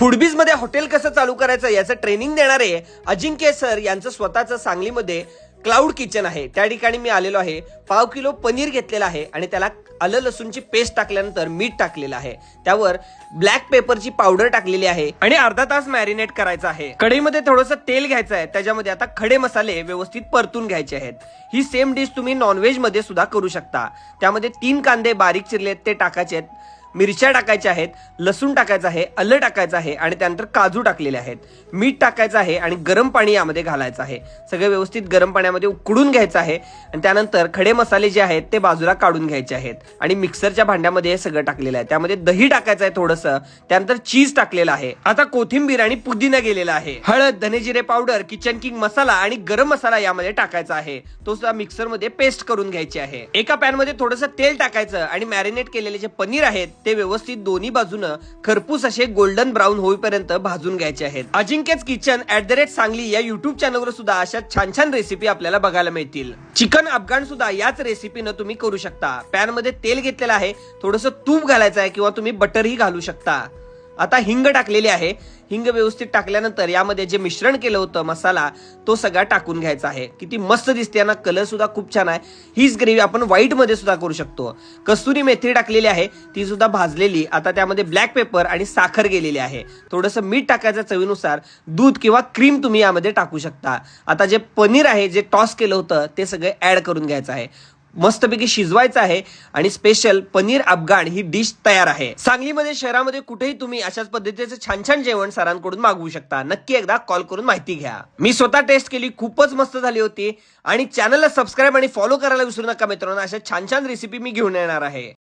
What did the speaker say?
फूडबीज मध्ये हॉटेल कसं चालू करायचं याचं ट्रेनिंग देणारे अजिंक्य सर यांचं स्वतःचं सांगलीमध्ये क्लाउड किचन आहे. त्या ठिकाणी मी आलेलो आहे. पाव किलो पनीर घेतलेला आहे आणि त्याला आलं लसूणची पेस्ट टाकल्यानंतर मीठ टाकलेलं आहे. त्यावर ब्लॅक पेपरची पावडर टाकलेली आहे आणि अर्धा तास मॅरिनेट करायचं आहे. कढईमध्ये थोडंसं तेल घ्यायचं आहे. त्याच्यामध्ये आता खडे मसाले व्यवस्थित परतून घ्यायचे आहेत. ही सेम डिश तुम्ही नॉनव्हेज मध्ये सुद्धा करू शकता. त्यामध्ये 3 कांदे बारीक चिरलेत ते टाकायचे आहेत, मिरच्या टाकायच्या आहेत, लसूण टाकायचं आहे, आलं टाकायचं आहे आणि त्यानंतर काजू टाकलेले आहेत. मीठ टाकायचं आहे आणि गरम पाणी यामध्ये घालायचं आहे. सगळं व्यवस्थित गरम पाण्यामध्ये उकडून घ्यायचं आहे आणि त्यानंतर खडे मसाले जे आहेत ते बाजूला काढून घ्यायचे आहेत आणि मिक्सरच्या भांड्यामध्ये हे सगळं टाकलेलं आहे. त्यामध्ये दही टाकायचं आहे थोडंसं, त्यानंतर चीज टाकलेलं आहे. आता कोथिंबीर आणि पुदिना गेलेला आहे. हळद, धनेजिरे पावडर, किचन किंग मसाला आणि गरम मसाला यामध्ये टाकायचा आहे. तो सुद्धा मिक्सर मध्ये पेस्ट करून घ्यायची आहे. एका पॅन मध्ये थोडंसं तेल टाकायचं आणि मॅरिनेट केलेले जे पनीर आहेत ते व्यवस्थित दोन्ही बाजूनं खरपूस असे गोल्डन ब्राऊन होईपर्यंत भाजून घ्यायचे आहेत. अजिंक्यच किचन @सांगली या युट्यूब चॅनलवर सुद्धा अशा छान छान रेसिपी आपल्याला बघायला मिळतील. चिकन अफगाण सुद्धा याच रेसिपीनं तुम्ही करू शकता. पॅन मध्ये तेल घेतलेलं आहे, थोडंसं तूप घालायचं आहे किंवा तुम्ही बटरही घालू शकता. आता हिंग टाकलेली आहे. हिंग व्यवस्थित टाकल्यानंतर यामध्ये जे मिश्रण केलं होतं मसाला तो सगळा टाकून घ्यायचा आहे. किती मस्त दिसते ना, कलर सुद्धा खूप छान आहे. हीच ग्रेव्ही आपण व्हाईट मध्ये सुद्धा करू शकतो. कस्तुरी मेथी टाकलेली आहे, ती सुद्धा भाजलेली. आता त्यामध्ये ब्लॅक पेपर आणि साखर गेलेली आहे. थोडंसं मीठ टाकायचं चवीनुसार. दूध किंवा क्रीम तुम्ही यामध्ये टाकू शकता. आता जे पनीर आहे जे टॉस केलं होतं ते सगळे ऍड करून घ्यायचं आहे. मस्तपैकी शिजवायचं आहे आणि स्पेशल पनीर अफगाण ही डिश तयार आहे. सांगलीमध्ये शहरामध्ये कुठेही तुम्ही अशाच पद्धतीचे छान छान जेवण सरांकडून मागवू शकता. नक्की एकदा कॉल करून माहिती घ्या. मी स्वतः टेस्ट केली, खूपच मस्त झाली होती. आणि चॅनलला सबस्क्राईब आणि फॉलो करायला विसरू नका मित्रांनो. अशा छान छान रेसिपी मी घेऊन येणार आहे.